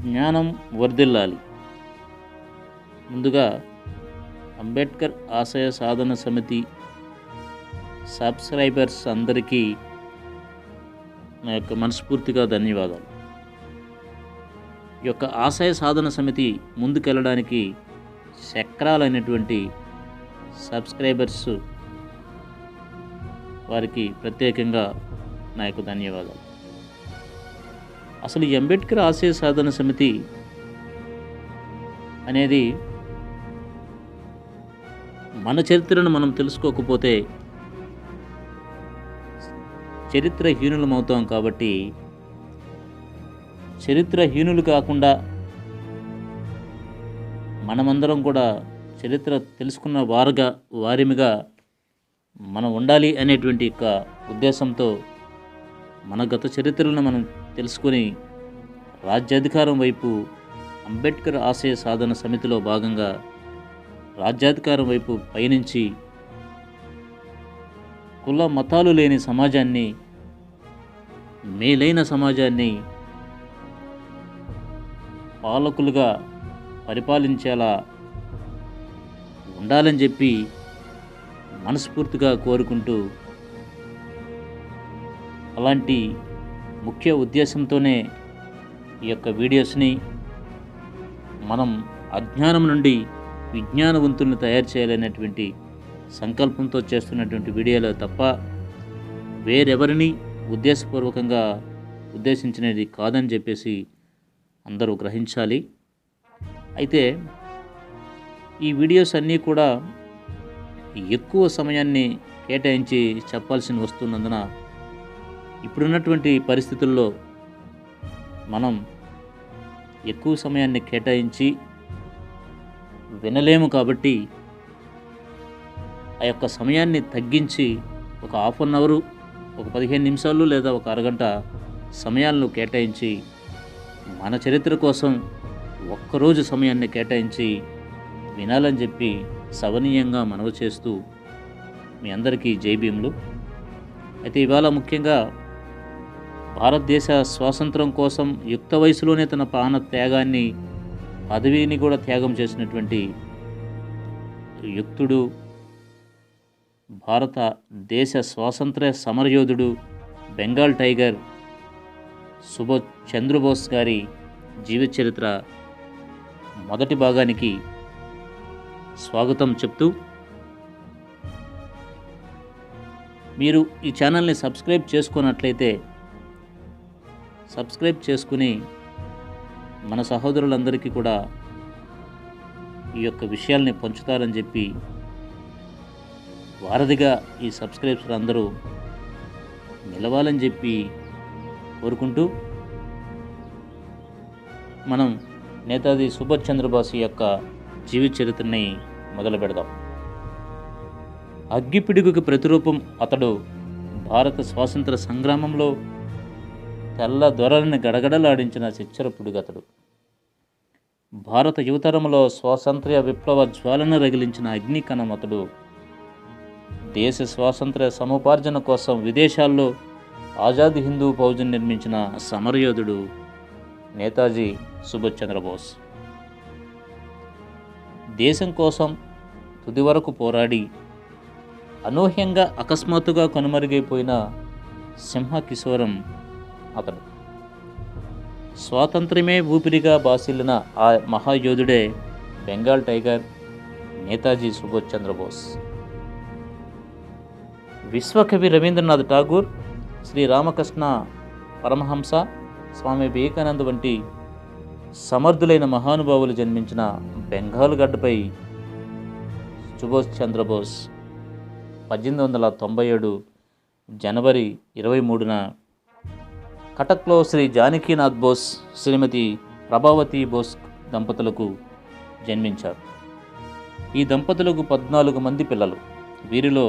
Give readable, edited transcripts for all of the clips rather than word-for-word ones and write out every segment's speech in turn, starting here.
జ్ఞానం వర్ధిల్లాలి. ముందుగా అంబేద్కర్ ఆశయ సాధన సమితి సబ్స్క్రైబర్స్ అందరికీ నా యొక్క మనస్ఫూర్తిగా ధన్యవాదాలు. ఈ యొక్క ఆశయ సాధన సమితి ముందుకెళ్ళడానికి చక్రాలైనటువంటి సబ్స్క్రైబర్స్ వారికి ప్రత్యేకంగా నా యొక్క ధన్యవాదాలు. అసలు ఈ అంబేద్కర్ ఆశయ సాధన సమితి అనేది మన చరిత్రను మనం తెలుసుకోకపోతే చరిత్రహీనులం అవుతాం. కాబట్టి చరిత్రహీనులు కాకుండా మనమందరం కూడా చరిత్ర తెలుసుకున్న వారిమిగా మనం ఉండాలి అనేటువంటి యొక్క ఉద్దేశంతో మన గత చరిత్రలను మనం తెలుసుకొని రాజ్యాధికారం వైపు అంబేద్కర్ ఆశయ సాధన సమితిలో భాగంగా రాజ్యాధికారం వైపు పయనించి కుల మతాలు లేని సమాజాన్ని, మేలైన సమాజాన్ని పాలకులుగా పరిపాలించేలా ఉండాలని చెప్పి మనస్ఫూర్తిగా కోరుకుంటూ, అలాంటి ముఖ్య ఉద్దేశంతోనే ఈ యొక్క వీడియోస్ని మనం అజ్ఞానం నుండి విజ్ఞానవంతులను తయారు చేయాలనేటువంటి సంకల్పంతో చేస్తున్నటువంటి వీడియోలో తప్ప వేరెవరిని ఉద్దేశపూర్వకంగా ఉద్దేశించినది కాదని చెప్పేసి అందరూ గ్రహించాలి. అయితే ఈ వీడియోస్ అన్నీ కూడా ఎక్కువ సమయాన్ని కేటాయించి చెప్పాల్సి వస్తున్నందున ఇప్పుడున్నటువంటి పరిస్థితుల్లో మనం ఎక్కువ సమయాన్ని కేటాయించి వినలేము. కాబట్టి ఆ యొక్క సమయాన్ని తగ్గించి ఒక హాఫ్ అన్ అవరు, ఒక 15 నిమిషాలు లేదా ఒక అరగంట సమయాలను కేటాయించి మన చరిత్ర కోసం ఒక్కరోజు సమయాన్ని కేటాయించి వినాలని చెప్పి సవనీయంగా మనవి చేస్తూ మీ అందరికీ జై భీములు. అయితే ఇవాళ ముఖ్యంగా భారతదేశ స్వాతంత్రం కోసం యుక్త వయసులోనే తన ప్రాణ త్యాగాన్ని, పదవిని కూడా త్యాగం చేసినటువంటి యుక్తుడు, భారతదేశ స్వాతంత్ర్య సమరయోధుడు, బెంగాల్ టైగర్ సుభాష్ చంద్రబోస్ గారి జీవిత చరిత్ర మొదటి భాగానికి స్వాగతం చెప్తూ, మీరు ఈ ఛానల్ని సబ్స్క్రైబ్ చేసుకున్నట్లయితే సబ్స్క్రైబ్ చేసుకుని మన సహోదరులందరికీ కూడా ఈ యొక్క విషయాల్ని పంచుతారని చెప్పి వారధిగా ఈ సబ్స్క్రైబర్స్ అందరూ నిలవాలని చెప్పి కోరుకుంటూ, మనం నేతాజీ సుభాష్ చంద్రబోస్ యొక్క జీవిత చరిత్రని మొదలు పెడదాం. అగ్గిపిడుగుకి ప్రతిరూపం అతడు. భారత స్వాతంత్ర సంగ్రామంలో తెల్ల దొరలని గడగడలాడించిన చిచ్చరపుడుగతడు. భారత యువతరంలో స్వాతంత్ర్య విప్లవ జ్వాలను రగిలించిన అగ్నికణం అతడు. దేశ స్వాతంత్ర్య సముపార్జన కోసం విదేశాల్లో ఆజాద్ హిందూ ఫౌజ్ని నిర్మించిన సమరయోధుడు నేతాజీ సుభాష్ చంద్రబోస్. దేశం కోసం తుది వరకు పోరాడి అనూహ్యంగా అకస్మాత్తుగా కనుమరుగైపోయిన సింహకిశోరం అతడు. స్వాతంత్ర్యమే ఊపిరిగా బాసిల్లిన ఆ మహాయోధుడే బెంగాల్ టైగర్ నేతాజీ సుభాష్ చంద్రబోస్. విశ్వకవి రవీంద్రనాథ్ ఠాగూర్, శ్రీ రామకృష్ణ పరమహంస, స్వామి వివేకానంద వంటి సమర్థులైన మహానుభావులు జన్మించిన బెంగాల్ గడ్డపై సుభాష్ చంద్రబోస్ 1897 జనవరి 23న కటక్లో శ్రీ జానకీనాథ్ బోస్, శ్రీమతి ప్రభావతి బోస్ దంపతులకు జన్మించారు. ఈ దంపతులకు 14 మంది పిల్లలు. వీరిలో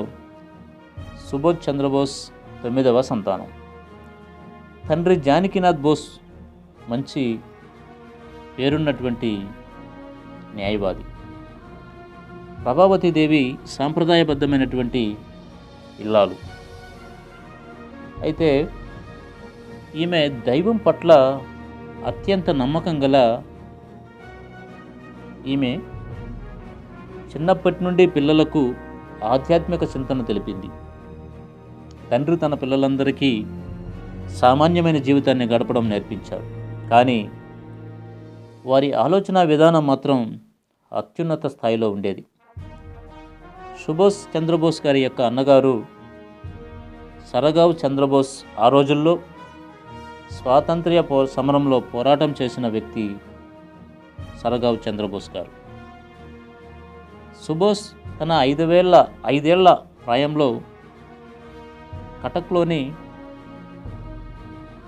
సుభాష్ చంద్రబోస్ 9వ సంతానం. తండ్రి జానకీనాథ్ బోస్ మంచి పేరున్నటువంటి న్యాయవాది. ప్రభావతీదేవి సాంప్రదాయబద్ధమైనటువంటి ఇల్లాలు. అయితే ఈమె దైవం పట్ల అత్యంత నమ్మకం గల ఈమె చిన్నప్పటి నుండి పిల్లలకు ఆధ్యాత్మిక చింతన తెలిపింది. తండ్రి తన పిల్లలందరికీ సామాన్యమైన జీవితాన్ని గడపడం నేర్పించారు. కానీ వారి ఆలోచన విధానం మాత్రం అత్యున్నత స్థాయిలో ఉండేది. సుభాష్ చంద్రబోస్ గారి యొక్క అన్నగారు సరగావ్ చంద్రబోస్ ఆ రోజుల్లో స్వాతంత్ర్య సమరంలో పోరాటం చేసిన వ్యక్తి సరగావ్ చంద్రబోస్ గారు. సుభాష్ తన 5 ఏళ్ల ప్రాయంలో కటక్లోని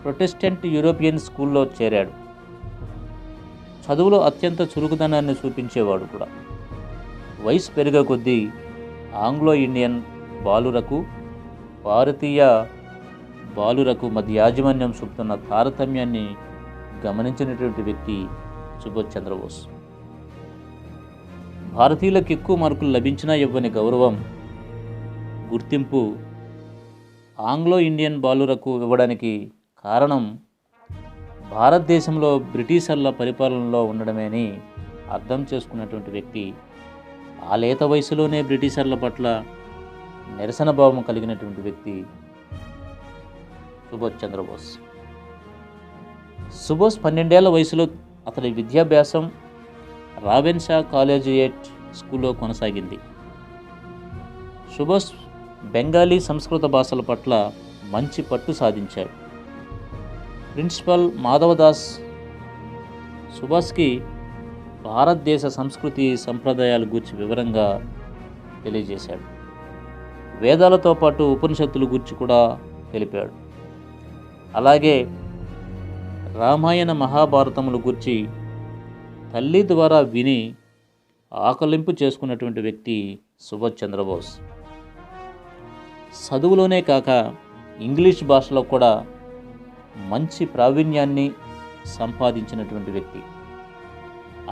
ప్రొటెస్టెంట్ యూరోపియన్ స్కూల్లో చేరాడు. చదువులో అత్యంత చురుకుదనాన్ని చూపించేవాడు కూడా. వయసు పెరిగే కొద్దీ ఆంగ్లో ఇండియన్ బాలురకు భారతీయ బాలురకు మధ్య యాజమాన్యం చూపుతున్న తారతమ్యాన్ని గమనించినటువంటి వ్యక్తి సుభాష్ చంద్రబోస్. భారతీయులకు ఎక్కువ మార్కులు లభించినా ఇవ్వని గౌరవం, గుర్తింపు ఆంగ్లో ఇండియన్ బాలురకు ఇవ్వడానికి కారణం భారతదేశంలో బ్రిటిషర్ల పరిపాలనలో ఉండడమేని అర్థం చేసుకున్నటువంటి వ్యక్తి. ఆ లేత వయసులోనే బ్రిటిషర్ల పట్ల నిరసన భావం కలిగినటువంటి వ్యక్తి సుభాష్ చంద్రబోస్. సుభాష్ 12 ఏళ్ల వయసులో అతని విద్యాభ్యాసం రావెన్షా కాలేజియేట్ స్కూల్లో కొనసాగింది. సుభాష్ బెంగాలీ సంస్కృత భాషల పట్ల మంచి పట్టు సాధించాడు. ప్రిన్సిపల్ మాధవదాస్ సుభాష్కి భారతదేశ సంస్కృతి సంప్రదాయాల గురించి వివరంగా తెలియజేశాడు. వేదాలతో పాటు ఉపనిషత్తుల గురించి కూడా తెలిపాడు. అలాగే రామాయణ మహాభారతముల గురించి తల్లి ద్వారా విని ఆకలింపు చేసుకున్నటువంటి వ్యక్తి సుభాష్ చంద్రబోస్. చదువులోనే కాక ఇంగ్లీష్ భాషలో కూడా మంచి ప్రావీణ్యాన్ని సంపాదించినటువంటి వ్యక్తి.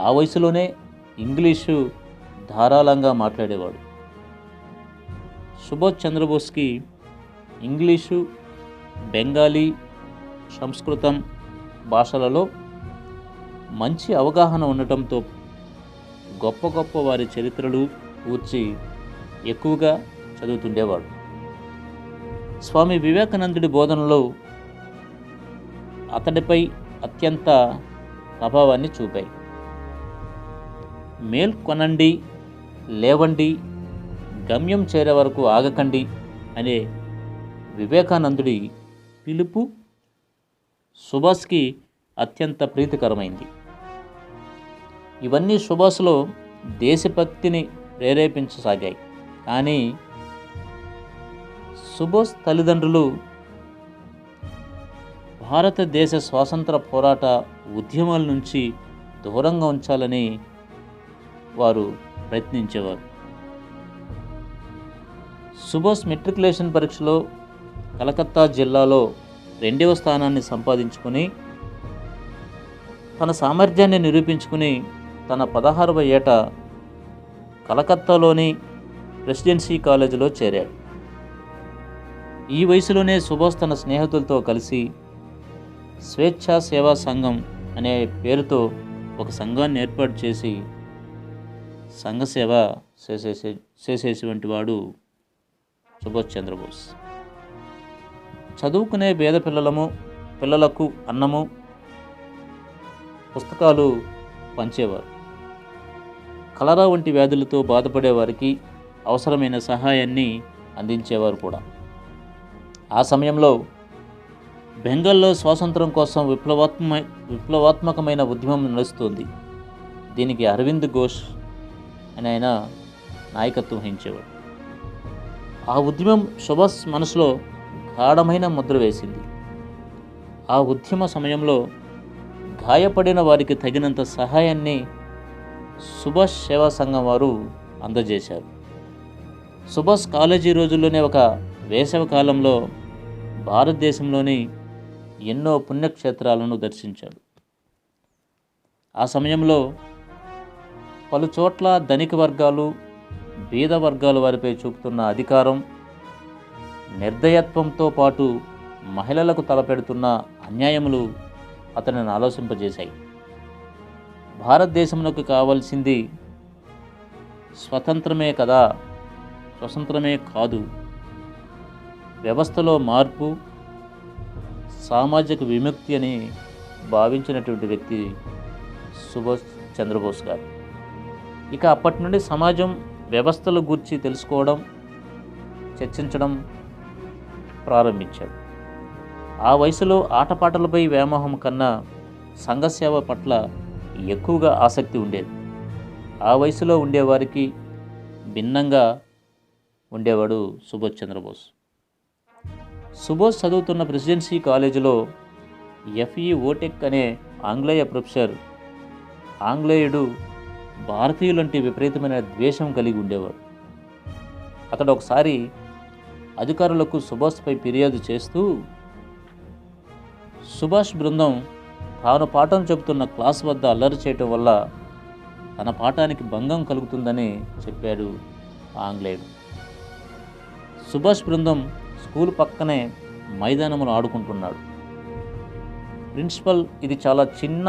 ఆ వయసులోనే ఇంగ్లీషు ధారాళంగా మాట్లాడేవాడు. సుభాష్ చంద్రబోస్కి ఇంగ్లీషు, బెంగాలీ, సంస్కృతం భాషలలో మంచి అవగాహన ఉండటంతో గొప్ప గొప్ప వారి చరిత్రలు కూర్చి ఎక్కువగా చదువుతుండేవాడు. స్వామి వివేకానందుడి బోధనలో అతడిపై అత్యంత ప్రభావాన్ని చూపాయి. మేల్కొనండి, లేవండి, గమ్యం చేరే వరకు ఆగకండి అనే వివేకానందుడి పిలుపు సుభాష్కి అత్యంత ప్రీతికరమైంది. ఇవన్నీ సుభాష్లో దేశభక్తిని ప్రేరేపించసాగాయి. కానీ సుభాష్ తల్లిదండ్రులు భారతదేశ స్వాతంత్ర పోరాట ఉద్యమాల నుంచి దూరంగా ఉంచాలని వారు ప్రయత్నించేవారు. సుభాష్ మెట్రికులేషన్ పరీక్షలో కలకత్తా జిల్లాలో 2వ స్థానాన్ని సంపాదించుకుని తన సామర్థ్యాన్ని నిరూపించుకుని తన 16వ ఏట కలకత్తాలోని ప్రెసిడెన్సీ కాలేజీలో చేరాడు. ఈ వయసులోనే సుభాష్ తన స్నేహితులతో కలిసి స్వేచ్ఛా సేవా సంఘం అనే పేరుతో ఒక సంఘాన్ని ఏర్పాటు చేసి సంఘసేవ చేసేటువంటి వాడు సుభాష్ చంద్రబోస్. చదువుకునే పేద పిల్లలకు అన్నము, పుస్తకాలు పంచేవారు. కలరా వంటి వ్యాధులతో బాధపడే వారికి అవసరమైన సహాయాన్ని అందించేవారు కూడా. ఆ సమయంలో బెంగాల్లో స్వాతంత్రం కోసం విప్లవాత్మకమైన ఉద్యమం నడుస్తుంది. దీనికి అరవింద్ ఘోష్ అని ఆయన నాయకత్వం వహించేవాడు. ఆ ఉద్యమం సుభాష్ మనసులో గాఢమైన ముద్ర వేసింది. ఆ ఉద్యమ సమయంలో గాయపడిన వారికి తగినంత సహాయాన్ని సుభాష్ సేవా సంఘం వారు అందజేశారు. సుభాష్ కాలేజీ రోజుల్లోనే ఒక వేసవి కాలంలో భారతదేశంలోని ఎన్నో పుణ్యక్షేత్రాలను దర్శించాడు. ఆ సమయంలో పలు చోట్ల ధనిక వర్గాలు, బీద వర్గాల వారిపై చూపుతున్న అధికారం, నిర్దయత్వంతో పాటు మహిళలకు తలపెడుతున్న అన్యాయములు అతనిని ఆలోచింపజేశాయి. భారతదేశంలోకి కావాల్సింది స్వతంత్రమే కదా, స్వతంత్రమే కాదు, వ్యవస్థలో మార్పు, సామాజిక విముక్తి అని భావించినటువంటి వ్యక్తి సుభాష్ చంద్రబోస్ గారు. ఇక అప్పటి నుండి సమాజం వ్యవస్థల గురించి తెలుసుకోవడం, చర్చించడం ప్రారంభించాడు. ఆ వయసులో ఆటపాటలపై వ్యామోహం కన్నా సంఘసేవ పట్ల ఎక్కువగా ఆసక్తి ఉండేది. ఆ వయసులో ఉండేవారికి భిన్నంగా ఉండేవాడు సుభాష్ చంద్రబోస్. సుభాష్ చదువుతున్న ప్రెసిడెన్సీ కాలేజీలో ఎఫ్ఈ ఓటెక్ అనే ఆంగ్లేయ ప్రొఫెసర్ ఆంగ్లేయుడు భారతీయులంటే విపరీతమైన ద్వేషం కలిగి ఉండేవాడు. అతడు ఒకసారి అధికారులకు సుభాష్పై ఫిర్యాదు చేస్తూ సుభాష్ బృందం తాను పాఠం చెబుతున్న క్లాస్ వద్ద అల్లరి చేయటం వల్ల తన పాఠానికి భంగం కలుగుతుందని చెప్పాడు ఆంగ్లేయుడు. సుభాష్ బృందం స్కూల్ పక్కనే మైదానంలో ఆడుకుంటున్నాడు. ప్రిన్సిపల్ ఇది చాలా చిన్న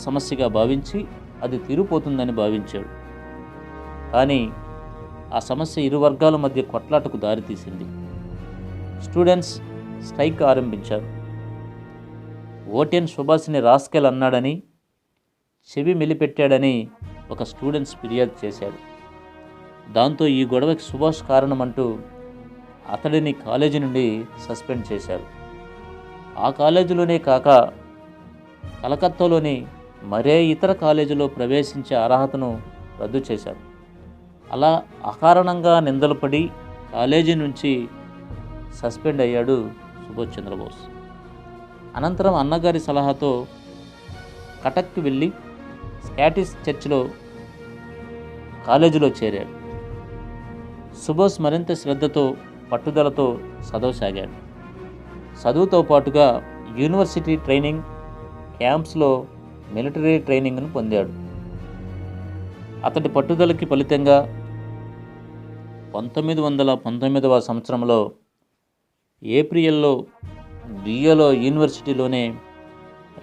సమస్యగా భావించి అది తీరిపోతుందని భావించాడు. కానీ ఆ సమస్య ఇరు వర్గాల మధ్య కొట్లాటకు దారితీసింది. స్టూడెంట్స్ స్ట్రైక్ ఆరంభించారు. ఓటెన్ సుభాష్ని రాస్కెల్ అన్నాడని, చెవి మెలిపెట్టాడని ఒక స్టూడెంట్స్ ఫిర్యాదు చేశాడు. దాంతో ఈ గొడవకి సుభాష్ కారణమంటూ అతడిని కాలేజీ నుండి సస్పెండ్ చేశారు. ఆ కాలేజీలోనే కాక కలకత్తాలోని మరే ఇతర కాలేజీలో ప్రవేశించే అర్హతను రద్దు చేశారు. అలా అకారణంగా నిందలు పడి కాలేజీ నుంచి సస్పెండ్ అయ్యాడు సుభాష్ చంద్రబోస్. అనంతరం అన్నగారి సలహాతో కటక్కి వెళ్ళి స్కాటిష్ చర్చ్లో కాలేజీలో చేరాడు. సుభాష్ మరింత శ్రద్ధతో పట్టుదలతో చదవసాగాడు. చదువుతో పాటుగా యూనివర్సిటీ ట్రైనింగ్ క్యాంప్స్లో మిలిటరీ ట్రైనింగ్ను పొందాడు. అతడి పట్టుదలకి ఫలితంగా 1919వ సంవత్సరంలో ఏప్రిల్లో బిఏలో యూనివర్సిటీలోనే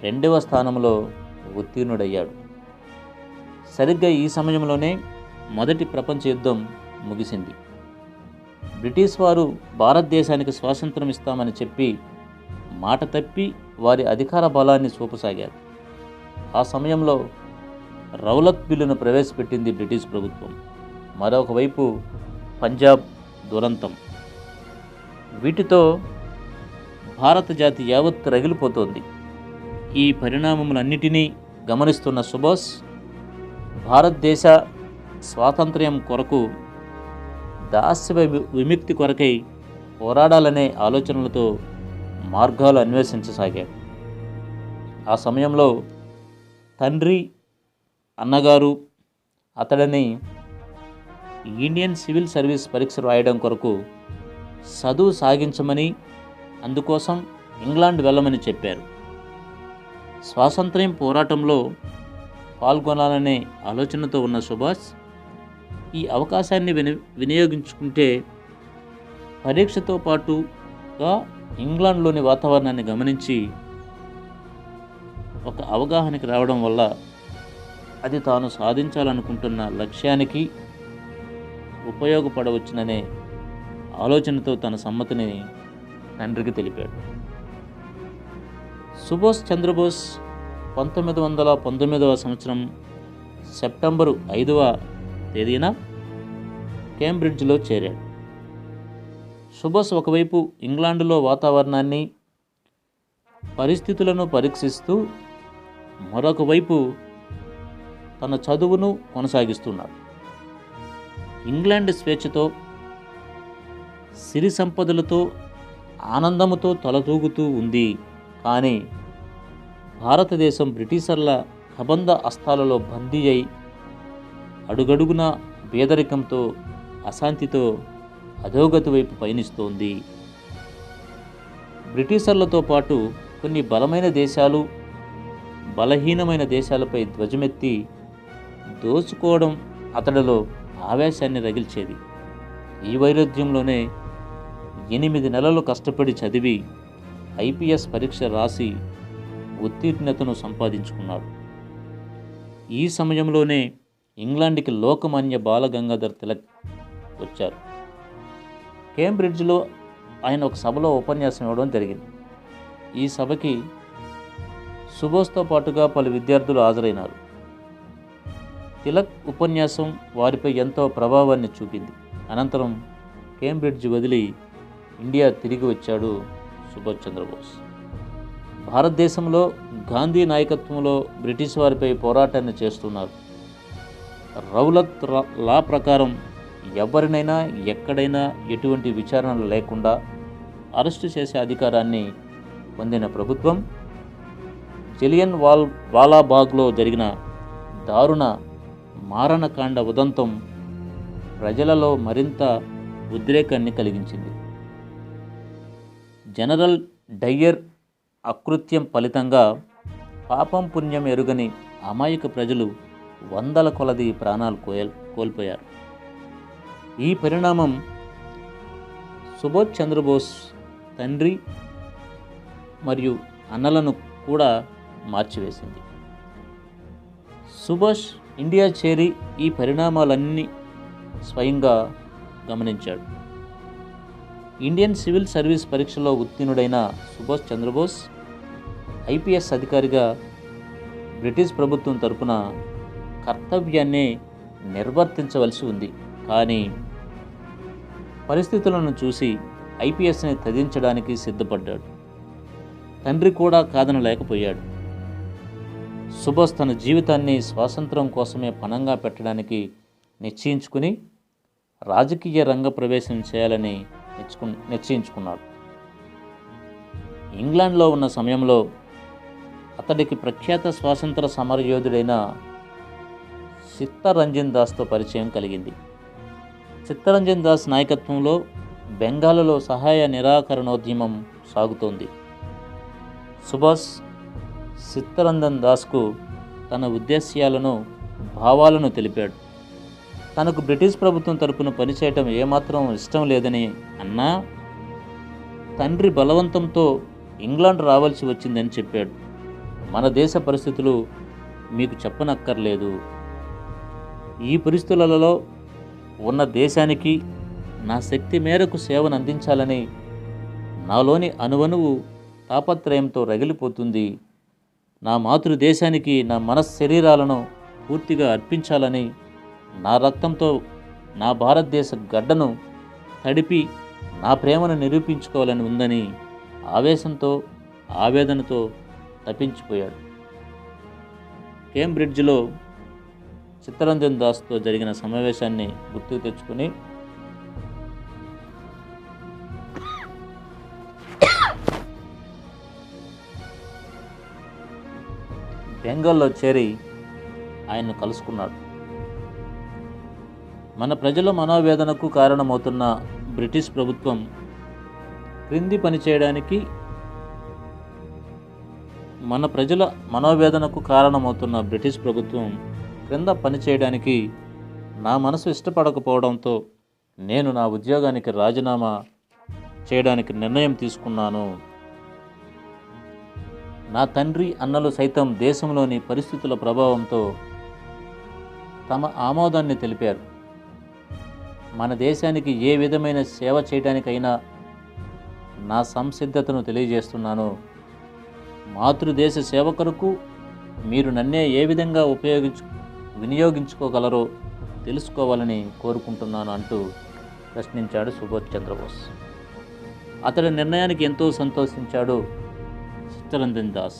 2వ స్థానంలో ఉత్తీర్ణుడయ్యాడు. సరిగ్గా ఈ సమయంలోనే మొదటి ప్రపంచ యుద్ధం ముగిసింది. బ్రిటిష్ వారు భారతదేశానికి స్వాతంత్రం ఇస్తామని చెప్పి మాట తప్పి వారి అధికార బలాన్ని చూపసాగారు. ఆ సమయంలో రౌలత్ బిల్లును ప్రవేశపెట్టింది బ్రిటిష్ ప్రభుత్వం. మరొక వైపు పంజాబ్ దురంతం. వీటితో భారత జాతి యావత్ రగిలిపోతోంది. ఈ పరిణామములన్నిటినీ గమనిస్తున్న సుభాష్ భారతదేశ స్వాతంత్ర్యం కొరకు, దాస్య విముక్తి కొరకై పోరాడాలనే ఆలోచనలతో మార్గాలు అన్వేషించసాగాడు. ఆ సమయంలో తండ్రి, అన్నగారు అతడిని ఇండియన్ సివిల్ సర్వీస్ పరీక్ష రాయడం కొరకు చదువు సాగించమని, అందుకోసం ఇంగ్లాండ్ వెళ్ళమని చెప్పారు. స్వాతంత్ర్యం పోరాటంలో పాల్గొనాలనే ఆలోచనతో ఉన్న సుభాష్ ఈ అవకాశాన్ని వినియోగించుకుంటే పరీక్షతో పాటుగా ఇంగ్లాండ్లోని వాతావరణాన్ని గమనించి ఒక అవగాహనకి రావడం వల్ల అది తాను సాధించాలనుకుంటున్న లక్ష్యానికి ఉపయోగపడవచ్చుననే ఆలోచనతో తన సమ్మతిని తండ్రికి తెలిపాడు. సుభాష్ చంద్రబోస్ 1919వ సంవత్సరం సెప్టెంబరు 5వ తేదీన కేంబ్రిడ్జ్లో చేరాడు. సుభాష్ ఒకవైపు ఇంగ్లాండులో వాతావరణాన్ని, పరిస్థితులను పరీక్షిస్తూ మరొక వైపు తన చదువును కొనసాగిస్తున్నాడు. ఇంగ్లాండ్ స్వేచ్ఛతో, సిరి సంపదలతో, ఆనందముతో తలతూగుతూ ఉంది. కానీ భారతదేశం బ్రిటిషర్ల కబంధ అస్తాలలో బందీ అయి అడుగడుగున పేదరికంతో, అశాంతితో అధోగతి వైపు పయనిస్తోంది. బ్రిటిషర్లతో పాటు కొన్ని బలమైన దేశాలు బలహీనమైన దేశాలపై ధ్వజమెత్తి దోచుకోవడం అతడిలో ఆవేశాన్ని రగిల్చేది. ఈ వైరుధ్యంలోనే 8 నెలలు కష్టపడి చదివి ఐపీఎస్ పరీక్ష రాసి ఉత్తీర్ణతను సంపాదించుకున్నాడు. ఈ సమయంలోనే ఇంగ్లాండ్కి లోకమాన్య బాలగంగాధర్ తిలక్ వచ్చారు. కేంబ్రిడ్జ్లో ఆయన ఒక సభలో ఉపన్యాసం ఇవ్వడం జరిగింది. ఈ సభకి సుభాష్తో పాటుగా పలు విద్యార్థులు హాజరైనారు. తిలక్ ఉపన్యాసం వారిపై ఎంతో ప్రభావాన్ని చూపింది. అనంతరం కేంబ్రిడ్జ్ వదిలి ఇండియా తిరిగి వచ్చాడు సుభాష్ చంద్రబోస్. భారతదేశంలో గాంధీ నాయకత్వంలో బ్రిటిష్ వారిపై పోరాటాన్ని చేస్తున్నారు. రౌలత్ లా ప్రకారం ఎవరినైనా ఎక్కడైనా ఎటువంటి విచారణలు లేకుండా అరెస్టు చేసే అధికారాన్ని పొందిన ప్రభుత్వం జలియన్ వాలాబాగ్లో జరిగిన దారుణ మారణకాండ ఉదంతం ప్రజలలో మరింత ఉద్రేకాన్ని కలిగించింది. జనరల్ డయ్యర్ అకృత్యం ఫలితంగా పాపం పుణ్యం ఎరుగని అమాయక ప్రజలు వందల కొలది ప్రాణాలు కోల్పోయారు. ఈ పరిణామం సుభాష్ చంద్రబోస్ తండ్రి మరియు అన్నలను కూడా మార్చివేసింది. సుభాష్ ఇండియా చేరి ఈ పరిణామాలన్నీ స్వయంగా గమనించాడు. ఇండియన్ సివిల్ సర్వీస్ పరీక్షలో ఉత్తీర్ణుడైన సుభాష్ చంద్రబోస్ ఐపీఎస్ అధికారిగా బ్రిటిష్ ప్రభుత్వం తరపున కర్తవ్యాన్ని నిర్వర్తించవలసి ఉంది. కానీ పరిస్థితులను చూసి ఐపీఎస్ని త్యజించడానికి సిద్ధపడ్డాడు. తండ్రి కూడా కాదనలేకపోయాడు. సుభాష్ తన జీవితాన్ని స్వాతంత్రం కోసమే పణంగా పెట్టడానికి నిశ్చయించుకుని రాజకీయ రంగ ప్రవేశం చేయాలని నిశ్చయించుకున్నాడు. ఇంగ్లాండ్లో ఉన్న సమయంలో అతడికి ప్రఖ్యాత స్వాతంత్ర సమరయోధుడైన చిత్తరంజన్ దాస్తో పరిచయం కలిగింది. చిత్తరంజన్ దాస్ నాయకత్వంలో బెంగాల్లో సహాయ నిరాకరణోద్యమం సాగుతోంది. సుభాష్ చిత్తరంజన్ దాస్కు తన ఉద్దేశ్యాలను భావాలను తెలిపాడు. తనకు బ్రిటిష్ ప్రభుత్వం తరపున పనిచేయటం ఏమాత్రం ఇష్టం లేదని అన్నా తండ్రి బలవంతంతో ఇంగ్లాండ్ రావాల్సి వచ్చిందని చెప్పాడు. మన దేశ పరిస్థితులు మీకు చెప్పనక్కర్లేదు. ఈ పరిస్థితులలో ఉన్న దేశానికి నా శక్తి మేరకు సేవను అందించాలని నాలోని అణువణువు తాపత్రయంతో రగిలిపోతుంది. నా మాతృదేశానికి నా శరీరాలను పూర్తిగా అర్పించాలని, నా రక్తంతో నా భారతదేశ గడ్డను తడిపి నా ప్రేమను నిరూపించుకోవాలని ఉందని ఆవేశంతో ఆవేదనతో తప్పించిపోయాడు. కేంబ్రిడ్జ్లో చిత్తరంజన్ దాస్తో జరిగిన సమావేశాన్ని గుర్తుకు తెచ్చుకుని బెంగాల్లో చేరి ఆయన్ను కలుసుకున్నాడు. మన ప్రజల మనోవేదనకు కారణమవుతున్న బ్రిటిష్ ప్రభుత్వం క్రింది పనిచేయడానికి మన ప్రజల మనోవేదనకు కారణమవుతున్న బ్రిటిష్ ప్రభుత్వం క్రింద పనిచేయడానికి నా మనసు ఇష్టపడకపోవడంతో నేను నా ఉద్యోగానికి రాజీనామా చేయడానికి నిర్ణయం తీసుకున్నాను. నా తండ్రి అన్నలు సైతం దేశంలోని పరిస్థితుల ప్రభావంతో తమ ఆమోదాన్ని తెలిపారు. మన దేశానికి ఏ విధమైన సేవ చేయడానికైనా నా సంసిద్ధతను తెలియజేస్తున్నాను. మాతృదేశ సేవ కొరకు మీరు నన్నే ఏ విధంగా వినియోగించుకోగలరో తెలుసుకోవాలని కోరుకుంటున్నాను అంటూ ప్రశ్నించాడు సుభాష్ చంద్రబోస్. అతడి నిర్ణయానికి ఎంతో సంతోషించాడు చిత్తరంజన్ దాస్.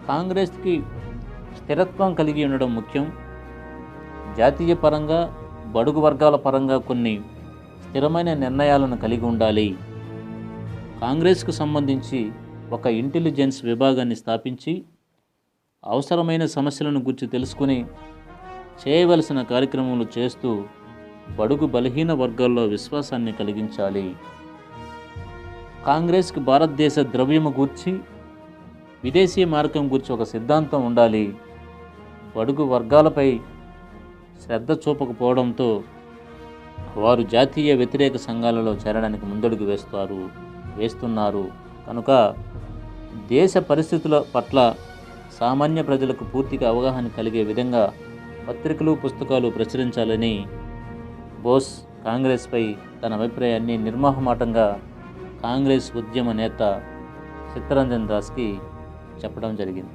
కాంగ్రెస్కి స్థిరత్వం కలిగి ఉండడం ముఖ్యం. జాతీయ పరంగా బడుగు వర్గాల పరంగా కొన్ని స్థిరమైన నిర్ణయాలను కలిగి ఉండాలి. కాంగ్రెస్కు సంబంధించి ఒక ఇంటెలిజెన్స్ విభాగాన్ని స్థాపించి అవసరమైన సమస్యలను గురించి తెలుసుకుని చేయవలసిన కార్యక్రమాలు చేస్తూ బడుగు బలహీన వర్గాల్లో విశ్వాసాన్ని కలిగించాలి. కాంగ్రెస్కి భారతదేశ ద్రవ్యము గూర్చి విదేశీ మార్గం గురించి ఒక సిద్ధాంతం ఉండాలి. బడుగు వర్గాలపై శ్రద్ధ చూపకపోవడంతో వారు జాతీయ వ్యతిరేక సంఘాలలో చేరడానికి ముందడుగు వేస్తున్నారు కనుక దేశ పరిస్థితుల పట్ల సామాన్య ప్రజలకు పూర్తిగా అవగాహన కలిగే విధంగా పత్రికలు పుస్తకాలు ప్రచురించాలని బోస్ కాంగ్రెస్పై తన అభిప్రాయాన్ని నిర్మోహమాటంగా కాంగ్రెస్ ఉద్యమ నేత చిత్తరంజన్ దాస్కి చెప్పడం జరిగింది.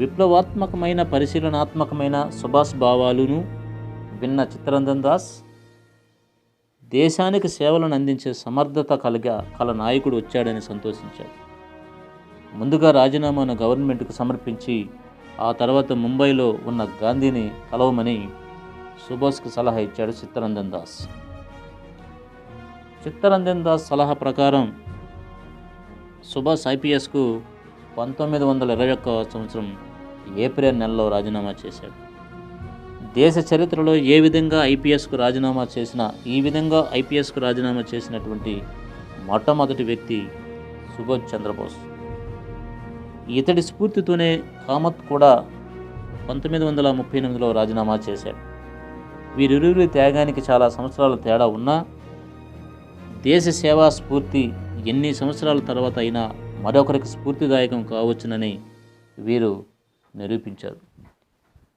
విప్లవాత్మకమైన పరిశీలనాత్మకమైన సుభాష్ భావాలను విన్న చిత్తరంజన్ దాస్ దేశానికి సేవలను అందించే సమర్థత కల నాయకుడు వచ్చాడని సంతోషించాడు. ముందుగా రాజీనామాను గవర్నమెంట్కు సమర్పించి ఆ తర్వాత ముంబైలో ఉన్న గాంధీని కలవమని సుభాష్కు సలహా ఇచ్చాడు చిత్తరంజన్ దాస్. చిత్తరంజన్ దాస్ సలహా ప్రకారం సుభాష్ ఐపీఎస్కు 1921 సంవత్సరం ఏప్రిల్ నెలలో రాజీనామా చేశాడు. దేశ చరిత్రలో ఏ విధంగా ఐపీఎస్కు రాజీనామా చేసినా ఈ విధంగా ఐపీఎస్కు రాజీనామా చేసినటువంటి మొట్టమొదటి వ్యక్తి సుభాష్ చంద్రబోస్. ఇతడి స్ఫూర్తితోనే కామత్ కూడా 1938లో రాజీనామా చేశాడు. వీరిరువురి త్యాగానికి చాలా సంవత్సరాల తేడా ఉన్నా దేశ సేవా స్ఫూర్తి ఎన్ని సంవత్సరాల తర్వాత అయినా మరొకరికి స్ఫూర్తిదాయకం కావచ్చునని వీరు నిరూపించారు.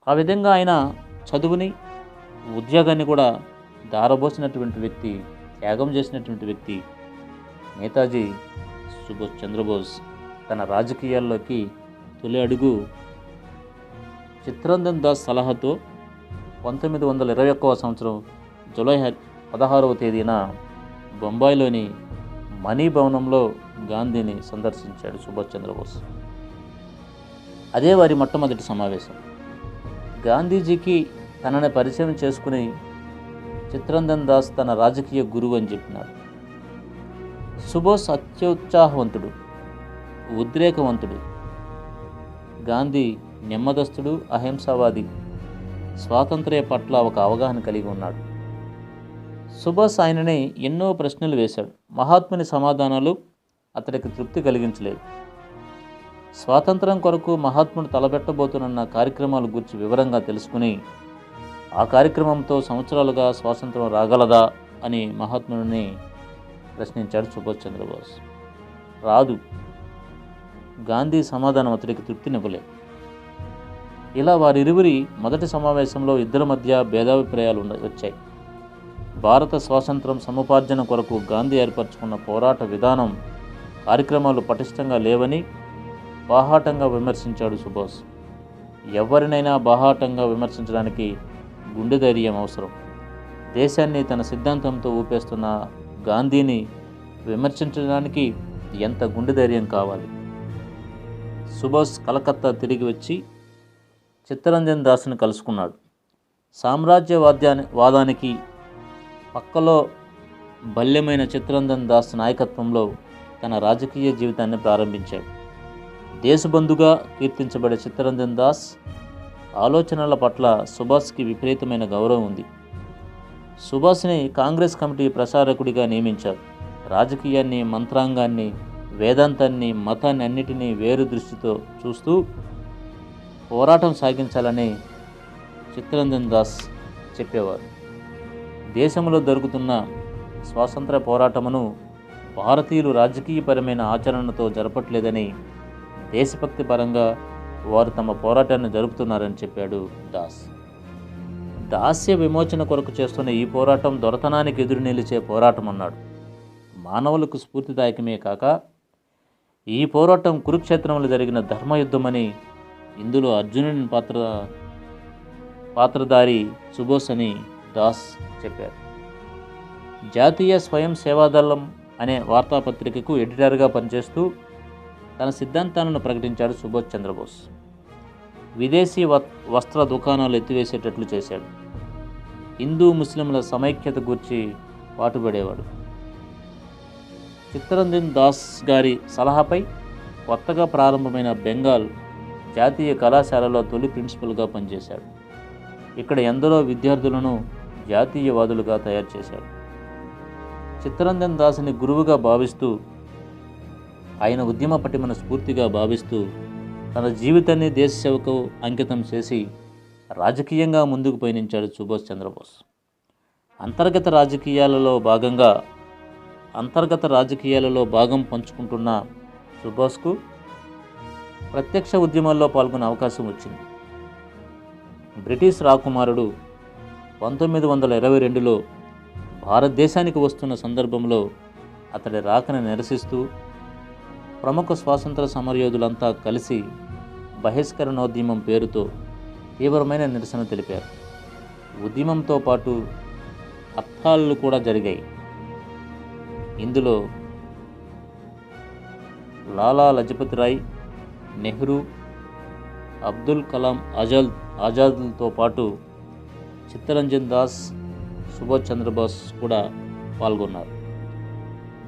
ఆ విధంగా ఆయన చదువుని ఉద్యోగాన్ని కూడా దారబోసినటువంటి వ్యక్తి, త్యాగం చేసినటువంటి వ్యక్తి నేతాజీ సుభాష్ చంద్రబోస్. తన రాజకీయాల్లోకి తొలి అడుగు చిత్తరంజన్ దాస్ సలహాతో 1921 సంవత్సరం జూలై 16వ తేదీన బొంబాయిలోని మనీ భవనంలో గాంధీని సందర్శించాడు సుభాష్ చంద్రబోస్. అదే వారి మొట్టమొదటి సమావేశం. గాంధీజీకి తనని పరిచయం చేసుకుని చిత్తరంజన్ దాస్ తన రాజకీయ గురువు అని చెప్పినాడు. సుభాష్ అత్యుత్సాహవంతుడు, ఉద్రేకవంతుడు. గాంధీ నెమ్మదస్తుడు, అహింసావాది, స్వాతంత్ర్య పట్ల ఒక అవగాహన కలిగి ఉన్నాడు. సుభాష్ ఆయనని ఎన్నో ప్రశ్నలు వేశాడు. మహాత్ముని సమాధానాలు అతడికి తృప్తి కలిగించలేదు. స్వాతంత్రం కొరకు మహాత్ముడు తలబెట్టబోతున్న కార్యక్రమాల గురించి వివరంగా తెలుసుకుని ఆ కార్యక్రమంతో సంవత్సరాలుగా స్వాతంత్రం రాగలదా అని మహాత్ముడిని ప్రశ్నించాడు సుభాష్ చంద్రబోస్. రాదు. గాంధీ సమాధానం అతడికి తృప్తినివ్వలేదు. ఇలా వారిరువురి మొదటి సమావేశంలో ఇద్దరి మధ్య భేదాభిప్రాయాలు వచ్చాయి. భారత స్వాతంత్రం సముపార్జన కొరకు గాంధీ ఏర్పరచుకున్న పోరాట విధానం, కార్యక్రమాలు పటిష్టంగా లేవని బాహాటంగా విమర్శించాడు సుభాష్. ఎవరినైనా బాహాటంగా విమర్శించడానికి గుండె ధైర్యం అవసరం. దేశాన్ని తన సిద్ధాంతంతో ఊపేస్తున్న గాంధీని విమర్శించడానికి ఎంత గుండె ధైర్యం కావాలి. సుభాష్ కలకత్తా తిరిగి వచ్చి చిత్తరంజన్ దాస్ని కలుసుకున్నాడు. సామ్రాజ్యవాదానికి పక్కలో బల్యమైన చిత్తరంజన్ దాస్ నాయకత్వంలో తన రాజకీయ జీవితాన్ని ప్రారంభించాడు. దేశబంధుగా కీర్తించబడే చిత్తరంజన్ దాస్ ఆలోచనల పట్ల సుభాష్కి విపరీతమైన గౌరవం ఉంది. సుభాష్ని కాంగ్రెస్ కమిటీ ప్రచారకుడిగా నియమించారు. రాజకీయాన్ని, మంత్రాంగాన్ని, వేదాంతాన్ని, మతాన్ని అన్నిటినీ వేరు దృష్టితో చూస్తూ పోరాటం సాగించాలని చిత్తరంజన్ దాస్ చెప్పేవారు. దేశంలో జరుగుతున్న స్వాతంత్ర పోరాటమును భారతీయులు రాజకీయపరమైన ఆచరణతో జరపట్లేదని, దేశభక్తి పరంగా వారు తమ పోరాటాన్ని జరుపుతున్నారని చెప్పాడు దాస్. దాస్య విమోచన కొరకు చేస్తున్న ఈ పోరాటం దొరతనానికి ఎదురు నిలిచే పోరాటం అన్నాడు. మానవులకు స్ఫూర్తిదాయకమే కాక ఈ పోరాటం కురుక్షేత్రంలో జరిగిన ధర్మయుద్ధమని, ఇందులో అర్జునుని పాత్రధారి సుభాష్ అని దాస్ చెప్పారు. జాతీయ స్వయం సేవాదళం అనే వార్తాపత్రికకు ఎడిటర్గా పనిచేస్తూ తన సిద్ధాంతాలను ప్రకటించాడు సుభాష్ చంద్రబోస్. విదేశీ వస్త్ర దుకాణాలు ఎత్తివేసేటట్లు చేశాడు. హిందూ ముస్లింల సమైక్యత గురించి పాటుపడేవాడు. చిత్తరంజన్ దాస్ గారి సలహాపై కొత్తగా ప్రారంభమైన బెంగాల్ జాతీయ కళాశాలలో తొలి ప్రిన్సిపల్గా పనిచేశాడు. ఇక్కడ ఎందరో విద్యార్థులను జాతీయవాదులుగా తయారు చేశాడు. చిత్తరంజన్ దాస్ని గురువుగా భావిస్తూ, ఆయన ఉద్యమ పటిమను స్ఫూర్తిగా భావిస్తూ తన జీవితాన్ని దేశ సేవకు అంకితం చేసి రాజకీయంగా ముందుకు పయనించాడు సుభాష్ చంద్రబోస్. అంతర్గత రాజకీయాలలో భాగం పంచుకుంటున్న సుభాష్కు ప్రత్యక్ష ఉద్యమాల్లో పాల్గొనే అవకాశం వచ్చింది. బ్రిటిష్ రాకుమారుడు 1922లో భారతదేశానికి వస్తున్న సందర్భంలో అతడి రాకను నిరసిస్తూ ప్రముఖ స్వాతంత్ర సమరయోధులంతా కలిసి బహిష్కరణోద్యమం పేరుతో తీవ్రమైన నిరసన తెలిపారు. ఉద్యమంతో పాటు హర్తాళ్ళు కూడా జరిగాయి. ఇందులో లాలా లజపతి రాయ్, నెహ్రూ, అబ్దుల్ కలాం ఆజాద్లతో పాటు చిత్తరంజన్ దాస్, సుభాష్ చంద్రబోస్ కూడా పాల్గొన్నారు.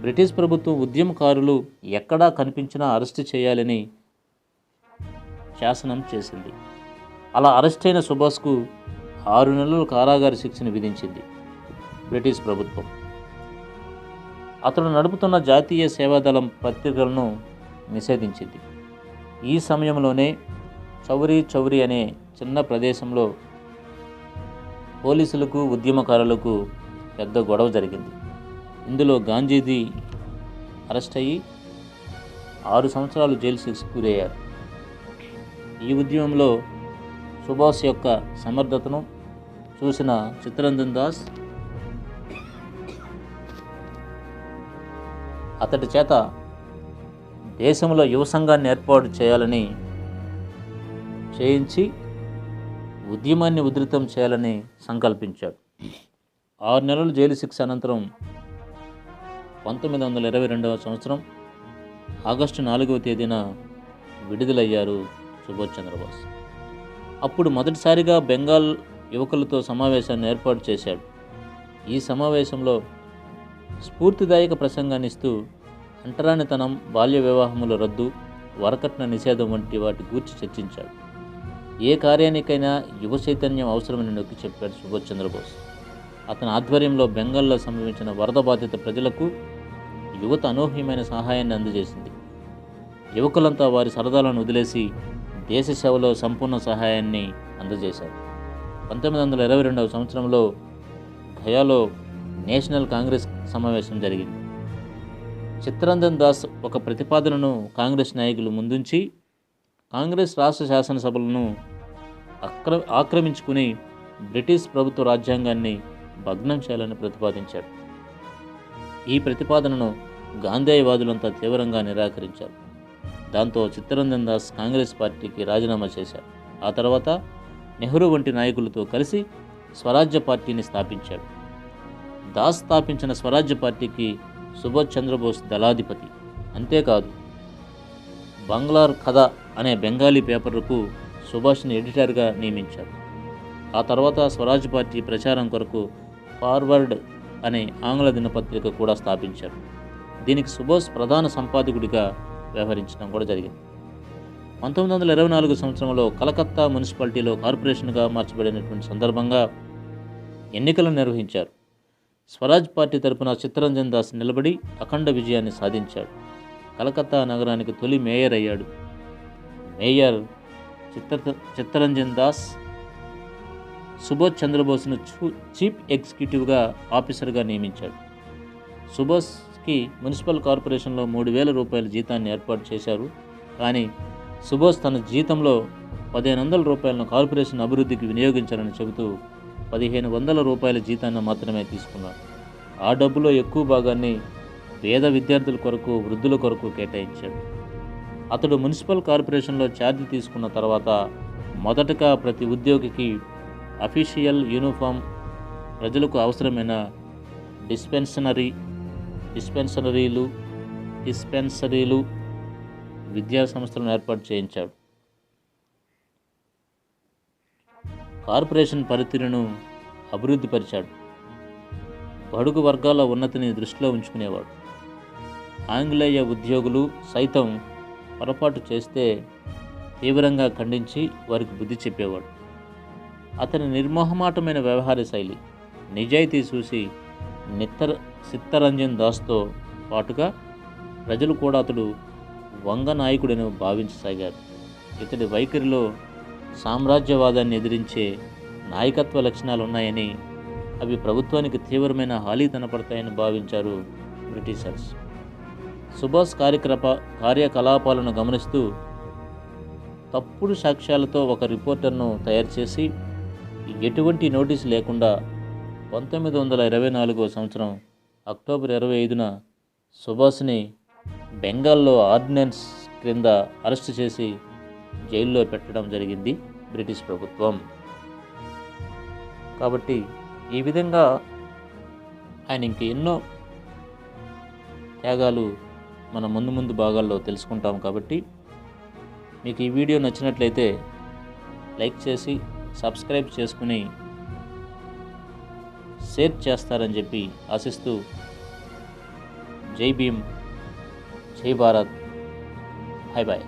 బ్రిటిష్ ప్రభుత్వం ఉద్యమకారులు ఎక్కడా కనిపించినా అరెస్టు చేయాలని శాసనం చేసింది. అలా అరెస్ట్ అయిన సుభాష్కు 6 నెలలు కారాగార శిక్షను విధించింది బ్రిటిష్ ప్రభుత్వం. అతడు నడుపుతున్న జాతీయ సేవాదళం పత్రికలను నిషేధించింది. ఈ సమయంలోనే చౌరీ అనే చిన్న ప్రదేశంలో పోలీసులకు ఉద్యమకారులకు పెద్ద గొడవ జరిగింది. ఇందులో గాంధీజీ అరెస్ట్ అయ్యి 6 సంవత్సరాలు జైలు శిక్షకు గురయ్యారు. ఈ ఉద్యమంలో సుభాష్ యొక్క సమర్థతను చూసిన చిత్తరంజన్ దాస్ అతడి చేత దేశంలో యువ సంఘాన్ని ఏర్పాటు చేయించి ఉద్యమాన్ని ఉధృతం చేయాలని సంకల్పించాడు. 6 నెలలు జైలు శిక్ష అనంతరం 1922వ సంవత్సరం ఆగస్టు 4వ తేదీన విడుదలయ్యారు సుభాష్ చంద్రబోస్. అప్పుడు మొదటిసారిగా బెంగాల్ యువకులతో సమావేశాన్ని ఏర్పాటు చేశాడు. ఈ సమావేశంలో స్ఫూర్తిదాయక ప్రసంగాన్ని ఇస్తూ అంటరానితనం, బాల్య వివాహముల రద్దు, వరకట్న నిషేధం వంటి వాటి గూర్చి చర్చించాడు. ఏ కార్యానికైనా యువ చైతన్యం అవసరమని నొక్కి చెప్పాడు సుభాష్ చంద్రబోస్. అతని ఆధ్వర్యంలో బెంగాల్లో సంభవించిన వరద బాధిత ప్రజలకు యువత అనూహ్యమైన సహాయాన్ని అందజేసింది. యువకులంతా వారి సరదాలను వదిలేసి దేశ సేవలో సంపూర్ణ సహాయాన్ని అందజేశారు. 1922వ సంవత్సరంలో గయాలో నేషనల్ కాంగ్రెస్ సమావేశం జరిగింది. చిత్తరంజన్ దాస్ ఒక ప్రతిపాదనను కాంగ్రెస్ నాయకులు ముందుంచి కాంగ్రెస్ రాష్ట్ర శాసనసభలను ఆక్రమించుకుని బ్రిటిష్ ప్రభుత్వ రాజ్యాంగాన్ని భగ్నం చేయాలని ప్రతిపాదించాడు. ఈ ప్రతిపాదనను గాంధేయవాదులంతా తీవ్రంగా నిరాకరించారు. దాంతో చిత్తరంజన్ దాస్ కాంగ్రెస్ పార్టీకి రాజీనామా చేశారు. ఆ తర్వాత నెహ్రూ వంటి నాయకులతో కలిసి స్వరాజ్య పార్టీని స్థాపించాడు. దాస్ స్థాపించిన స్వరాజ్య పార్టీకి సుభాష్ చంద్రబోస్ దళాధిపతి. అంతేకాదు, బంగ్లార్ కథ అనే బెంగాలీ పేపర్కు సుభాష్ని ఎడిటర్గా నియమించారు. ఆ తర్వాత స్వరాజ్ పార్టీ ప్రచారం కొరకు ఫార్వర్డ్ అనే ఆంగ్ల దినపత్రిక కూడా స్థాపించారు. దీనికి సుభాష్ ప్రధాన సంపాదకుడిగా వ్యవహరించడం కూడా జరిగింది. 1924 సంవత్సరంలో కలకత్తా మున్సిపాలిటీలో కార్పొరేషన్గా మార్చబడినటువంటి సందర్భంగా ఎన్నికలను నిర్వహించారు. స్వరాజ్ పార్టీ తరపున చిత్తరంజన్ దాస్ నిలబడి అఖండ విజయాన్ని సాధించాడు. కలకత్తా నగరానికి తొలి మేయర్ అయ్యాడు. మేయర్ చిత్తరంజన్ దాస్ సుభాష్ చంద్రబోస్ను చీఫ్ ఎగ్జిక్యూటివ్గా ఆఫీసర్గా నియమించాడు. సుభాష్కి మున్సిపల్ కార్పొరేషన్లో 3,000 రూపాయల జీతాన్ని ఏర్పాటు చేశారు. కానీ సుభాష్ తన జీతంలో 1,500 రూపాయలను కార్పొరేషన్ అభివృద్ధికి వినియోగించాలని చెబుతూ 1,500 రూపాయల జీతాన్ని మాత్రమే తీసుకున్నాడు. ఆ డబ్బులో ఎక్కువ భాగాన్ని పేద విద్యార్థుల కొరకు, వృద్ధుల కొరకు కేటాయించాడు. అతడు మున్సిపల్ కార్పొరేషన్లో ఛార్జ్ తీసుకున్న తర్వాత మొదటగా ప్రతి ఉద్యోగికి అఫీషియల్ యూనిఫామ్, ప్రజలకు అవసరమైన డిస్పెన్సరీలు, విద్యా సంస్థలను ఏర్పాటు చేయించాడు. కార్పొరేషన్ పనితీరును అభివృద్ధిపరిచాడు. బడుగు వర్గాల ఉన్నతిని దృష్టిలో ఉంచుకునేవాడు. ఆంగ్లేయ ఉద్యోగులు సైతం పొరపాటు చేస్తే తీవ్రంగా ఖండించి వారికి బుద్ధి చెప్పేవాడు. అతని నిర్మోహమాటమైన వ్యవహార శైలి, నిజాయితీ చూసి చిత్తరంజన్ దాస్తో పాటుగా ప్రజలు కూడా అతడు వంగ నాయకుడని భావించసాగారు. ఇతడి వైఖరిలో సామ్రాజ్యవాదాన్ని ఎదిరించే నాయకత్వ లక్షణాలు ఉన్నాయని, అవి ప్రభుత్వానికి తీవ్రమైన హాని కనపడతాయని భావించారు బ్రిటిషర్స్. సుభాష్ కార్యకలాపాలను గమనిస్తూ తప్పుడు సాక్ష్యాలతో ఒక రిపోర్టర్ను తయారు చేసి ఎటువంటి నోటీసు లేకుండా 1924 సంవత్సరం అక్టోబర్ 25న సుభాష్ని బెంగాల్లో ఆర్డినెన్స్ క్రింద అరెస్టు చేసి జైల్లో పెట్టడం జరిగింది బ్రిటిష్ ప్రభుత్వం. కాబట్టి ఈ విధంగా ఆయన ఇంక ఎన్నో త్యాగాలు మన ముందు భాగాల్లో తెలుసుకుంటాం. కాబట్టి మీకు ఈ వీడియో నచ్చినట్లయితే లైక్ చేసి సబ్స్క్రైబ్ చేసుకుని షేర్ చేస్తారని చెప్పి ఆశిస్తూ జై భీమ్, జై భారత్, బాయ్ బాయ్.